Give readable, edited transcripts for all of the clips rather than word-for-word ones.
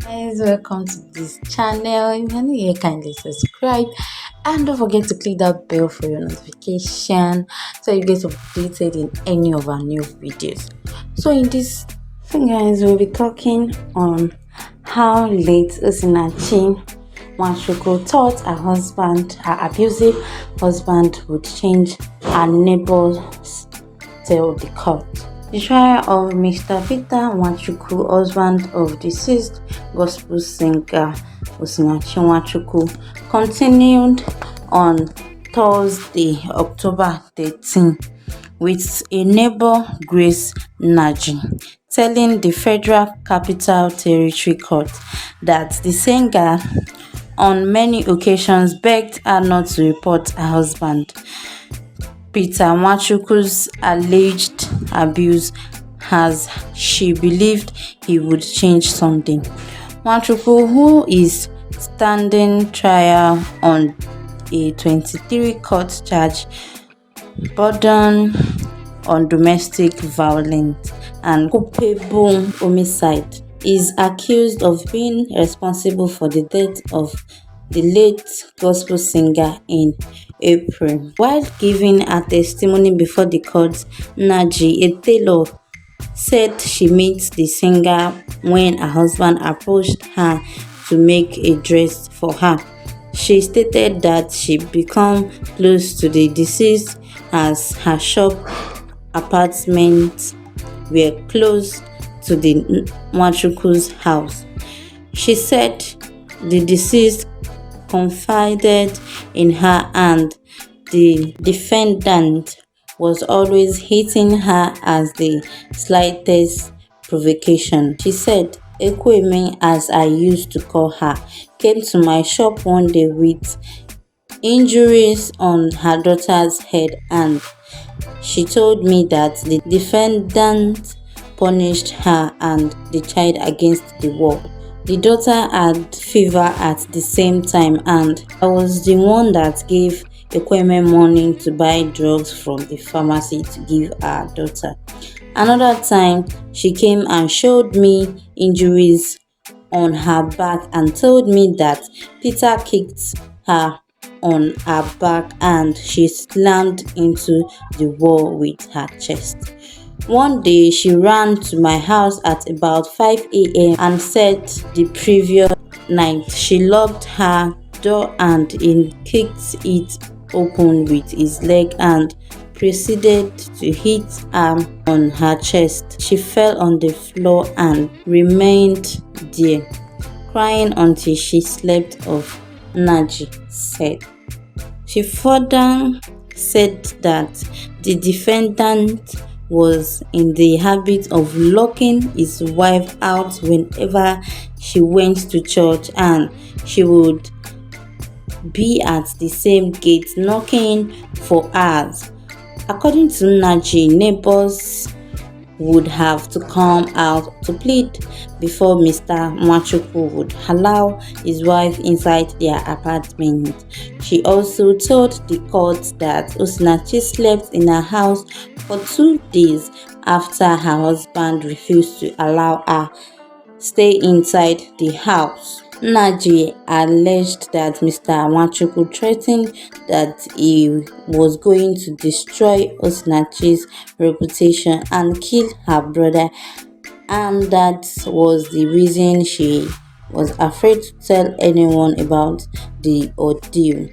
Guys, welcome to this channel. If you're new here, kindly subscribe and don't forget to click that bell for your notification so you get updated in any of our new videos. So in this thing, guys, we'll be talking on how late Osinachi Nwachukwu thought her abusive husband, would change her neighbors tell the court. The trial of Mr. Peter Nwachukwu, husband of deceased gospel singer Osinachi Nwachukwu, continued on Thursday, October 13, with a neighbor, Grace Naji, telling the Federal Capital Territory Court that the singer on many occasions begged her not to report her husband Peter Nwachukwu's alleged abuse, as she believed he would change something. Nwachukwu, who is standing trial on a 23-count charge burden on domestic violence and culpable homicide, is accused of being responsible for the death of the late gospel singer in April. While giving her testimony before the court, Naji, a tailor, said she met the singer when her husband approached her to make a dress for her. She stated that she became close to the deceased as her shop apartments were close to the Nwachukwu's house. She said the deceased confided in her and the defendant was always hitting her as the slightest provocation. She said, "Ekweme, as I used to call her, came to my shop one day with injuries on her daughter's head, and she told me that the defendant punished her and the child against the wall. The daughter had fever at the same time, and I was the one that gave Ekweme money to buy drugs from the pharmacy to give her daughter. Another time, she came and showed me injuries on her back and told me that Peter kicked her on her back and she slammed into the wall with her chest. One day, she ran to my house at about 5 a.m. and said the previous night she locked her door and he kicked it open with his leg and proceeded to hit her on her chest. She fell on the floor and remained there, crying until she slept off," Naji said. She further said that the defendant was in the habit of locking his wife out whenever she went to church, and she would be at the same gate knocking for hours. According to Naji, neighbors would have to come out to plead before Mr. Nwachukwu would allow his wife inside their apartment. She also told the court that Osinachi slept in her house for 2 days after her husband refused to allow her stay inside the house. Naji alleged that Mr. Nwachukwu threatened that he was going to destroy Osinachi's reputation and kill her brother, and that was the reason she was afraid to tell anyone about the ordeal.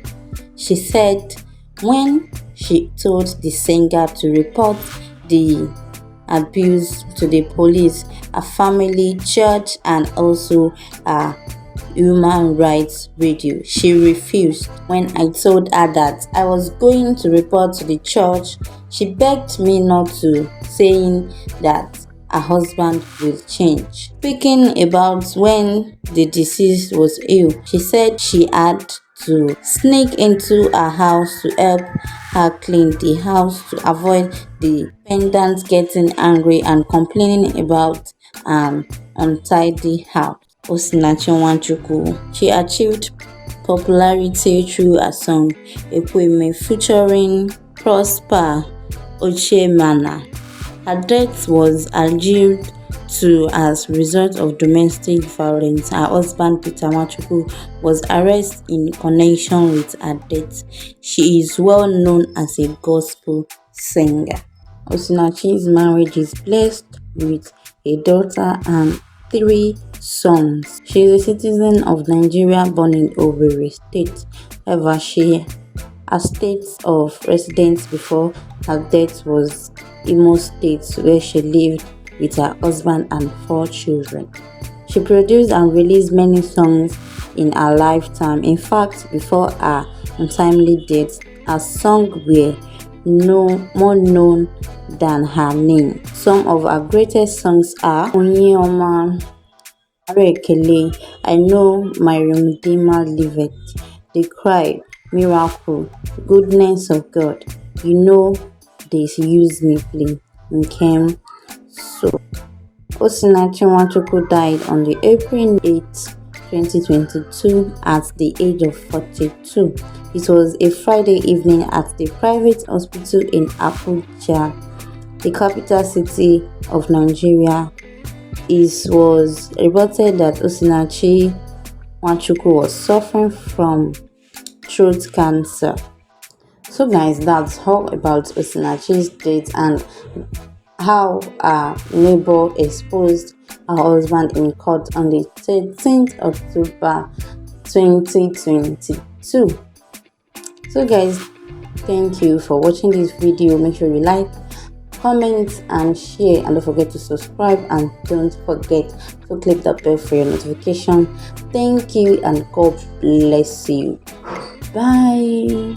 She said when she told the singer to report the abuse to the police, a family, church, and also a human rights radio, she refused. When I told her that I was going to report to the church, she begged me not to, saying that her husband will change. Speaking about when the deceased was ill, she said she had to sneak into her house to help her clean the house to avoid the pendant getting angry and complaining about an untidy house. Osinachi Nwachukwu. She achieved popularity through a song Ekweme featuring Prosper Ochemana. Her death was alleged to as a result of domestic violence. Her husband Peter Nwachukwu was arrested in connection with her death. She is well known as a gospel singer. Osinachi's marriage is blessed with a daughter and three sons. She is a citizen of Nigeria born in Owerri State. However, her state of residence before her death was Imo State, where she lived with her husband and four children. She produced and released many songs in her lifetime. In fact, before her untimely death, her songs were more known than her name. Some of her greatest songs are Onyeoma, Arekele, I Know My Redeemer Liveth, They Cry, Miracle, Goodness of God, You Know They Use Me Play, Nkem. So, Osinachi Nwachukwu died on the April 8, 2022 at the age of 42. It was a Friday evening at the private hospital in Abuja, the capital city of Nigeria. It was reported that Osinachi Nwachukwu was suffering from throat cancer. So guys, that's all about Osinachi's death and how her neighbor exposed her husband in court on the 13th October 2022. So guys, thank you for watching this video. Make sure you like, comment and share, and don't forget to subscribe, and don't forget to click the bell for your notification. Thank you and God bless you. Bye.